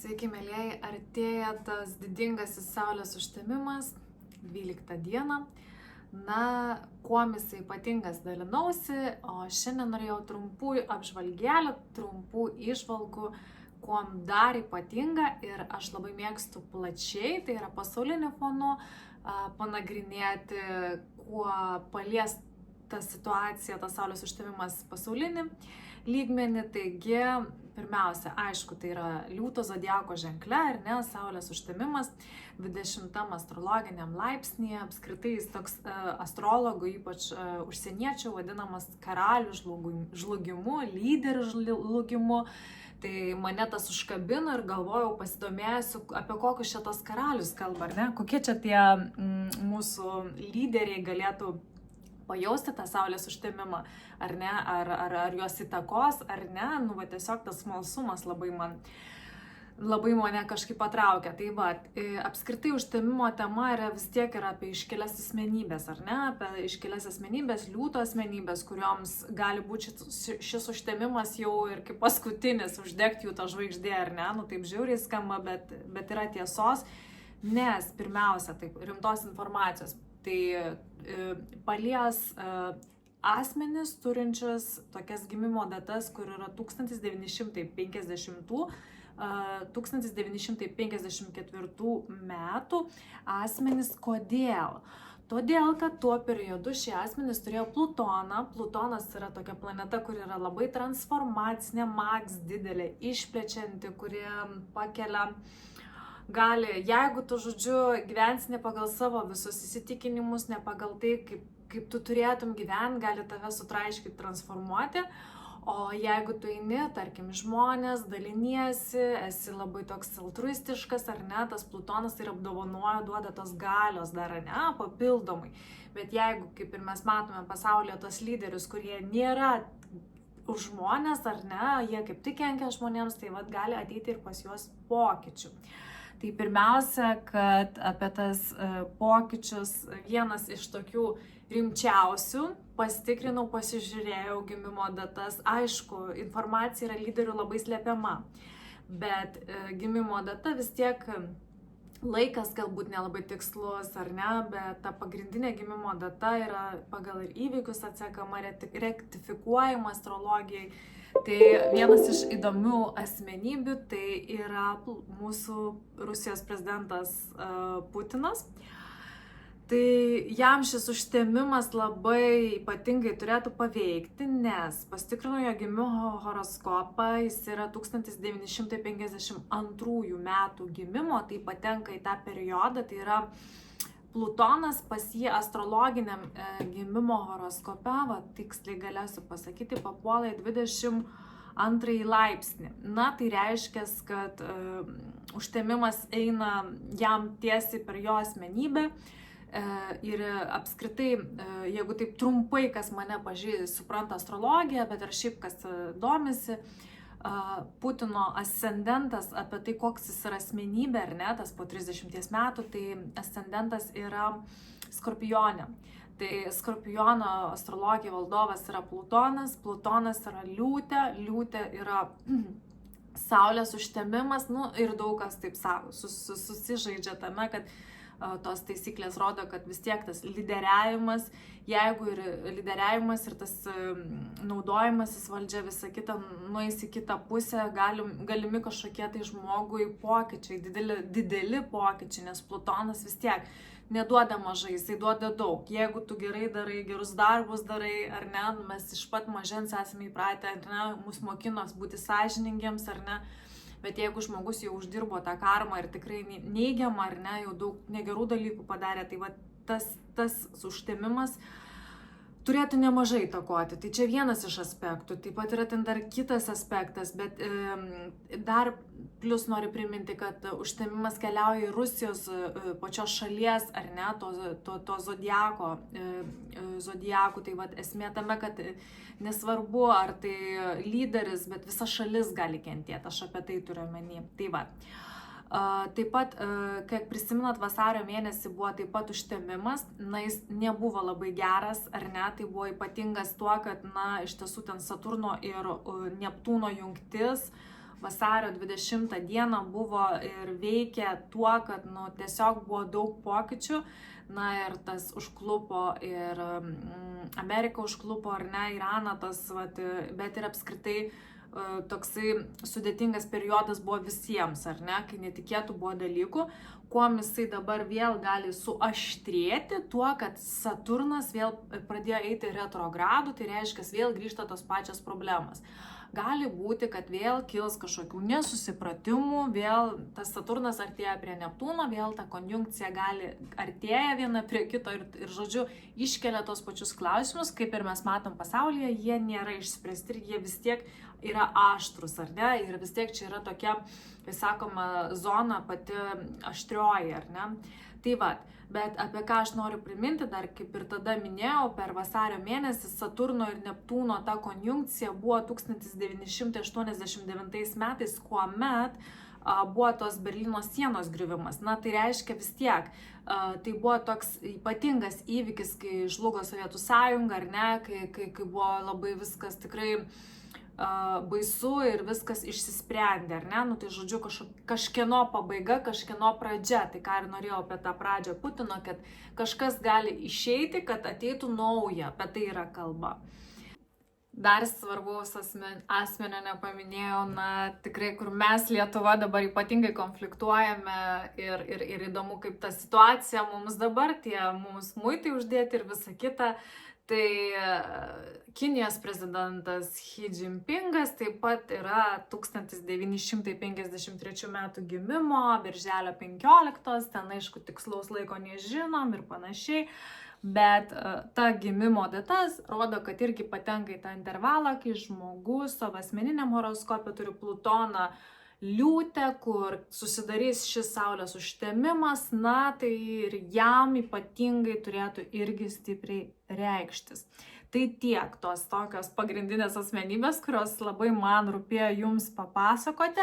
Sveiki, mėlyjeji, artėja tas didingasis Saulės užtemimas 12 dieną. Na, kuom jisai ypatingas dalinausi, o šiandien norėjau trumpų apžvalgėlių, trumpų įžvalgų, kuom dar ypatinga ir aš labai mėgstu plačiai, tai yra pasauliniu fonu, panagrinėti, kuo palies ta situacija, tas Saulės užtemimas pasaulinį lygmenį. Taigi, pirmiausia, aišku, tai yra Liūto zodiako ženkle, ar ne, Saulės užtemimas 20 astrologiniam laipsnyje, apskritai jis toks astrologų, ypač užsieniečių, vadinamas karalių žlugimu, lyderių žlugimu. Tai mane tas užkabino ir galvojau, pasidomėsiu, apie kokius čia tos karalius kalba, ar ne, kokie čia tie mūsų lyderiai galėtų pajausti tą Saulės užtemimą, ar ne, ar juos įtakos, ar ne, nu va tiesiog tas smalsumas labai mane kažkaip patraukia. Tai va, apskritai užtemimo tema yra vis tiek yra apie iškelias asmenybės, ar ne, apie iškelias asmenybės, liūto asmenybės, kurioms gali būti šis užtemimas jau ir kaip paskutinis, uždegti jų tą žvaigždė, ar ne, nu taip žiauriai skamba, bet yra tiesos, nes pirmiausia, taip, rimtos informacijos. Tai palies asmenis turinčius tokias gimimo datas, kur yra 1950-1954 metų asmenys. Kodėl? Todėl, kad tuo periodu šie asmenys turėjo Plutoną. Plutonas yra tokia planeta, kuri yra labai transformacinė, maks didelė, išplečianti, kuri pakelia gali, jeigu tu, žodžiu, gyvensi ne pagal savo visus įsitikinimus, ne pagal tai, kaip tu turėtum gyventi, gali tave sutraiškyti, transformuoti. O jeigu tu eini, tarkim, žmonės, daliniesi, esi labai toks altruistiškas, ar ne, tas Plutonas ir apdovanoja, duoda tos galios dar, ne, papildomai. Bet jeigu, kaip ir mes matome pasaulyje, tos lyderius, kurie nėra už žmonės, ar ne, jie kaip tik kenkia žmonėms, tai vat gali ateiti ir pas juos pokyčių. Tai pirmiausia, kad apie tas pokyčius vienas iš tokių rimčiausių, pasitikrinau, pasižiūrėjau gimimo datas. Aišku, informacija yra lyderių labai slepiama, bet gimimo data vis tiek laikas galbūt nelabai tikslus, ar ne, bet ta pagrindinė gimimo data yra pagal ir įvykius atsekama, rektifikuojama astrologijai. Tai vienas iš įdomių asmenybių tai yra mūsų Rusijos prezidentas Putinas. Tai jam šis užtemimas labai ypatingai turėtų paveikti, nes pasitikrinau jo gimimo horoskopą, jis yra 1952 metų gimimo, tai patenka į tą periodą, tai yra Plutonas pas jį astrologiniam gimimo horoskope, va, tiksliai galėsiu pasakyti, papuola į 22 laipsnį. Na, tai reiškia, kad užtemimas eina jam tiesiai per jo asmenybę. Ir apskritai, jeigu taip trumpai, kas mane supranta astrologiją, bet ir šiaip kas domisi, Putino ascendentas, apie tai, koks jis yra asmenybė, ar ne, tas po 30 metų, tai ascendentas yra Skorpione. Tai Skorpiono astrologija valdovas yra Plutonas, Plutonas yra Liūtė, Liūtė yra Saulės užtemimas, nu ir daug kas taip sako, susižaidžia tame, kad tos taisyklės rodo, kad vis tiek tas lyderiavimas, jeigu ir lyderiavimas ir tas naudojimasis valdžia visą kitą nueis į kitą pusę, galimi kažkokie tai žmogui pokyčiai, dideli pokyčiai, nes Plutonas vis tiek neduoda mažai, jisai duoda daug. Jeigu tu gerai darai, gerus darbus darai, ar ne, mes iš pat mažens esame įpratę, ar ne, mus mokinos būti sąžiningiems, ar ne. Bet jeigu žmogus jau uždirbo tą karmą ir tikrai neigiamą, ar ne, jau daug negerų dalykų padarė, tai va, tas užtemimas turėtų nemažai įtakoti. Tai čia vienas iš aspektų. Taip pat yra ten dar kitas aspektas, bet dar plus noriu priminti, kad užtemimas keliauja į Rusijos pačios šalies, ar ne, to zodiakų. Tai va, esmė tame, kad nesvarbu, ar tai lyderis, bet visa šalis gali kentėti. Aš apie tai turiu omeny. Tai va. Taip pat, kiek prisiminat, vasario mėnesį buvo taip pat užtemimas, na, jis nebuvo labai geras, ar ne, tai buvo ypatingas tuo, kad, na, iš tiesų ten Saturno ir Neptūno jungtis vasario 20 dieną buvo ir veikė tuo, kad tiesiog buvo daug pokyčių. Na ir tas užklupo ir Amerika užklupo, ar ne, Iraną tas, bet ir apskritai toksai sudėtingas periodas buvo visiems, ar ne, kai netikėtų buvo dalykų. Kuom jisai dabar vėl gali suaštrėti, tuo, kad Saturnas vėl pradėjo eiti retrogradų, tai reiškia, vėl grįžta tos pačios problemos. Gali būti, kad vėl kils kažkokių nesusipratimų, vėl tas Saturnas artėja prie Neptūno, vėl ta konjunkcija artėja viena prie kito ir žodžiu, iškelia tos pačius klausimus, kaip ir mes matom pasaulyje, jie nėra išspręsti ir jie vis tiek yra aštrus, ar ne, ir vis tiek čia yra tokia, kai sakoma, zona pati aštrioji, ar ne. Tai va, bet apie ką aš noriu priminti, dar kaip ir tada minėjau, per vasario mėnesį Saturno ir Neptūno ta konjunkcija buvo 1989 metais, kuomet buvo tos Berlyno sienos griuvimas. Na, tai reiškia vis tiek, tai buvo toks ypatingas įvykis, kai žlugo Sovietų sąjunga, ar ne, kai buvo labai viskas tikrai baisu ir viskas išsisprendė, ar ne? Tai žodžiu, kažkieno pabaiga, kažkieno pradžia. Tai ką ir norėjau apie tą pradžią Putino, kad kažkas gali išeiti, kad ateitų nauja, apie tai yra kalba. Dar svarbaus asmenio nepaminėjau, tikrai, kur mes Lietuva dabar ypatingai konfliktuojame ir įdomu, kaip ta situacija mums dabar, tie mums muitai uždėti ir visa kita. Tai Kinijos prezidentas Xi Jinpingas taip pat yra 1953 metų gimimo, birželio 15, ten aišku tikslaus laiko nežinom ir panašiai, bet ta gimimo datas rodo, kad irgi patenka į tą intervalą, kai žmogus savo asmeniniam horoskope turi Plutoną liūtę, kur susidarys šis saulės užtemimas, tai ir jam ypatingai turėtų irgi stipriai reikštis. Tai tiek tos tokios pagrindinės asmenybės, kurios labai man rūpėjo jums papasakoti.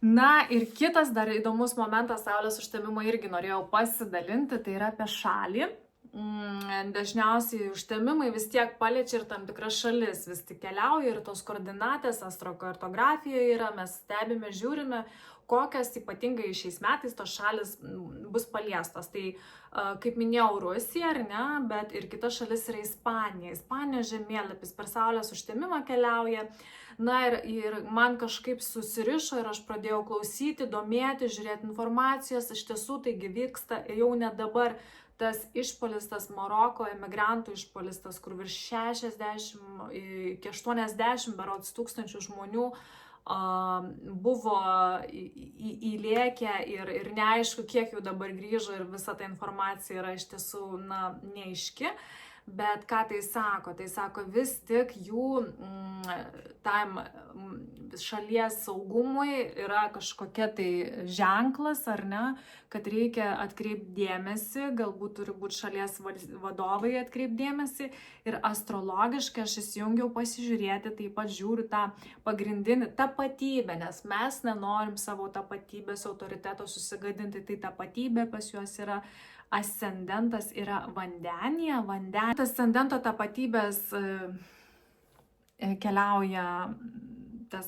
Na ir kitas dar įdomus momentas saulės užtemimo irgi norėjau pasidalinti, tai yra apie šalį. Dažniausiai užtemimai vis tiek paliečia ir tam tikras šalis, vis tik keliauja ir tos koordinatės astrokartografijoje yra, mes stebime, žiūrime, kokias ypatingai šiais metais tos šalis bus paliestos. Tai, kaip minėjau, Rusija, ar ne, bet ir kita šalis yra Ispanija. Ispanijos žemėlapis per saulės užtemimą keliauja. Na ir man kažkaip susirišo ir aš pradėjau klausyti, domėti, žiūrėti informacijos. Iš tiesų, taigi vyksta jau ne dabar tas išpolis, tas Maroko emigrantų išpolis, tas, kur virš 60 iki 80 berods tūkstančių žmonių buvo įlėkę ir neaišku, kiek jų dabar grįžo ir visa ta informacija yra iš tiesų neaiški. Bet ką tai sako? Tai sako vis tik jų tam šalies saugumui yra kažkokia tai ženklas, ar ne, kad reikia atkreipti dėmesį, galbūt turi būti šalies vadovai atkreipti dėmesį ir astrologiškai aš įsijungiau pasižiūrėti, taip pat žiūriu tą pagrindinį tapatybę, nes mes nenorim savo tapatybės autoriteto susigadinti, tai tapatybė pas juos yra ascendentas yra vandenyje, ascendento tapatybės keliauja tas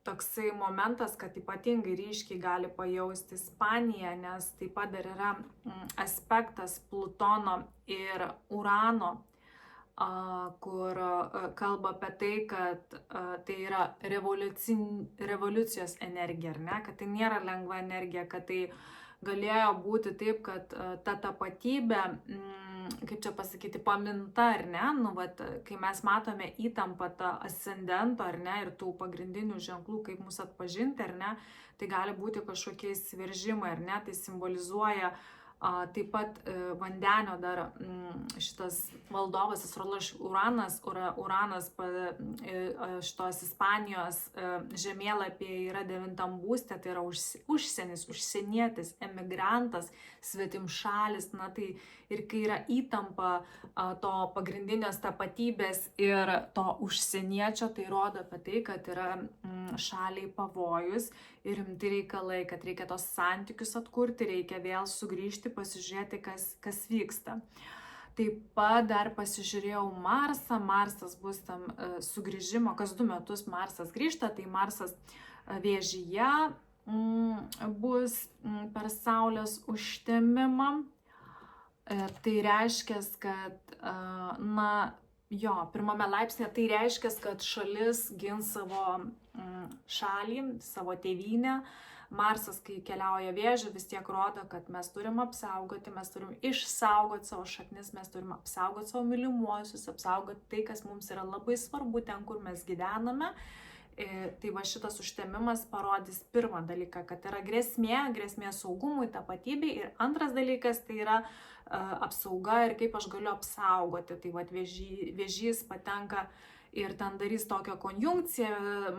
toksai momentas, kad ypatingai ryškiai gali pajausti Ispanija, nes taip pat dar yra aspektas Plutono ir Urano, kur kalba apie tai, kad tai yra revoliucijos energija, ar ne, kad tai nėra lengva energija, kad tai galėjo būti taip, kad ta tapatybė, kaip čia pasakyti, paminta, ar ne, kai mes matome įtampą tą ascendento, ar ne, ir tų pagrindinių ženklų, kaip mus atpažinti, ar ne, tai gali būti kažkokie įsiveržimai, ar ne, tai simbolizuoja taip pat vandenio dar šitas valdovas, Uranas šitos Ispanijos žemėlapyje yra 9 būste, tai yra užsienis, užsienietis, emigrantas, svetimšalis, tai ir kai yra įtampa to pagrindinės tapatybės ir to užsieniečio, tai rodo apie tai, kad yra šaliai pavojus ir rimti reikalai, kad reikia tos santykius atkurti, reikia vėl sugrįžti, pasižiūrėti, kas vyksta. Taip pat dar pasižiūrėjau Marsą. Marsas bus tam sugrįžimo, kas 2 metus Marsas grįžta, tai Marsas Vėžyje bus per Saulės užtemimą. Tai reiškia, kad, pirmame laipsnėje tai reiškia, kad šalis gins savo šalį, savo tėvynę. Marsas, kai keliauja Vėžiu, vis tiek rodo, kad mes turim apsaugoti, mes turim išsaugoti savo šaknis, mes turim apsaugoti savo mylimuosius, apsaugoti tai, kas mums yra labai svarbu ten, kur mes gyvename. Tai va šitas užtemimas parodys pirmą dalyką, kad yra grėsmė saugumui, tapatybei, ir antras dalykas tai yra apsauga ir kaip aš galiu apsaugoti. Tai va Vėžys patenka ir ten darys tokią konjunkciją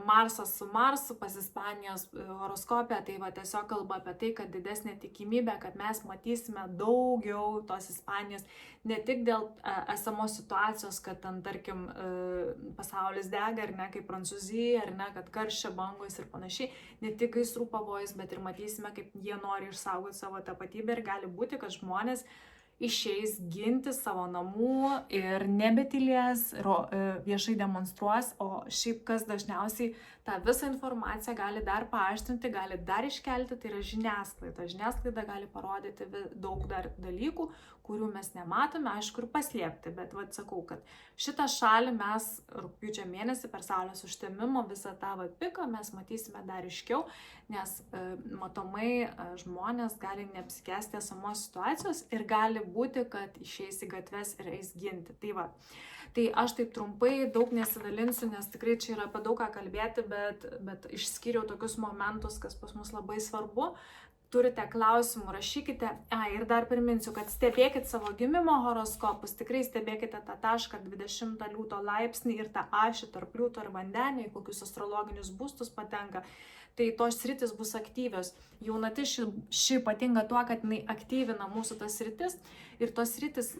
Marsas su Marsu pas Ispanijos horoskopę, tai va tiesiog kalba apie tai, kad didesnė tikimybė, kad mes matysime daugiau tos Ispanijos, ne tik dėl esamos situacijos, kad ten, tarkim, pasaulis dega, ar ne, kaip Prancūzija, ar ne, kad karščio bangos ir panašiai, ne tik gaisrų pavojus, bet ir matysime, kaip jie nori išsaugoti savo tapatybę, ir gali būti, kad žmonės išeis ginti savo namų ir nebetylės, viešai demonstruos, o šiaip kas dažniausiai tą visą informaciją gali dar paaštrinti, gali dar iškelti, tai yra žiniasklaida. Žiniasklaida gali parodyti daug dar dalykų, kurių mes nematome, aišku, ir paslėpti, bet sakau, kad šitą šalį mes rugpjūčio mėnesį per Saulės užtemimo visą tą piką mes matysime dar aiškiau, nes matomai žmonės gali neapsikęsti esamos situacijos ir gali būti, kad išeis į gatves ir eis ginti. Tai aš taip trumpai daug nesidalinsiu, nes tikrai čia yra apie daug ką kalbėti, bet išskyriau tokius momentus, kas pas mus labai svarbu. Turite klausimų, rašykite. Ir dar priminsiu, kad stebėkit savo gimimo horoskopus, tikrai stebėkite tą tašką 20 liūto laipsnį ir tą ašį tarp liūto ir vandenio, į kokius astrologinius būstus patenka. Tai tos sritis bus aktyvios. Jaunatis ši ypatinga tuo, kad jinai aktyvina mūsų tas sritis, ir tos sritis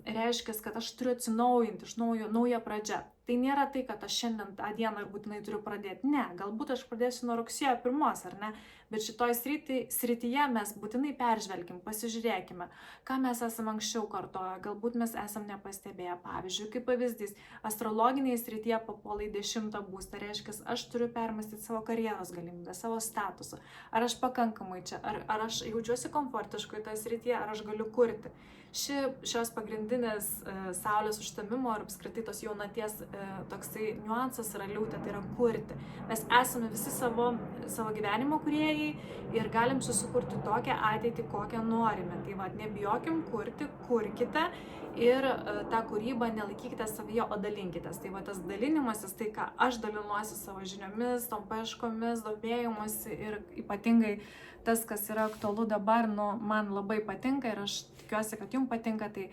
reiškia, kad aš turiu atsinaujinti iš naują pradžią. Tai nėra tai, kad aš šiandien tą dieną ir būtinai turiu pradėti. Ne, galbūt aš pradėsiu nuo rugsėjo 1, ar ne? Bet šitoj srityje mes būtinai peržvelkim, pasižiūrėkime, ką mes esame anksčiau kartoję, galbūt mes esame nepastebėję. Pavyzdžiui, kaip pavyzdys, astrologiniai srityje papuola į 10 būstą, reiškia, aš turiu permastyti savo karjeros galimybę, savo statusą. Ar aš pakankamai čia, ar aš jaučiuosi komfortiškai toje srityje, ar aš galiu kurti. Šios pagrindinės Saulės užtemimo ir apskritai tos jaunaties toksai niuansas yra liūtė, tai yra kurti. Mes esame visi savo gyvenimo kūrėjai ir galim susikurti tokią ateitį, kokią norime. Tai nebijokim kurti, kurkite ir tą kūrybą nelaikykite savyje, o dalinkitės. Tai tas dalinimasis, tai ką aš dalinuosi savo žiniomis, tom paieškomis, domėjimuosi, ir ypatingai tas, kas yra aktualu dabar, man labai patinka ir aš tikiuosi, kad jums patinka, tai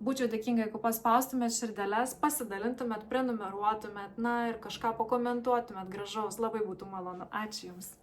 būčiau dėkinga, jeigu paspaustumėt širdeles, pasidalintumėt, prenumeruotumėt, ir kažką pakomentuotumėt gražaus, labai būtų malonu. Ačiū Jums.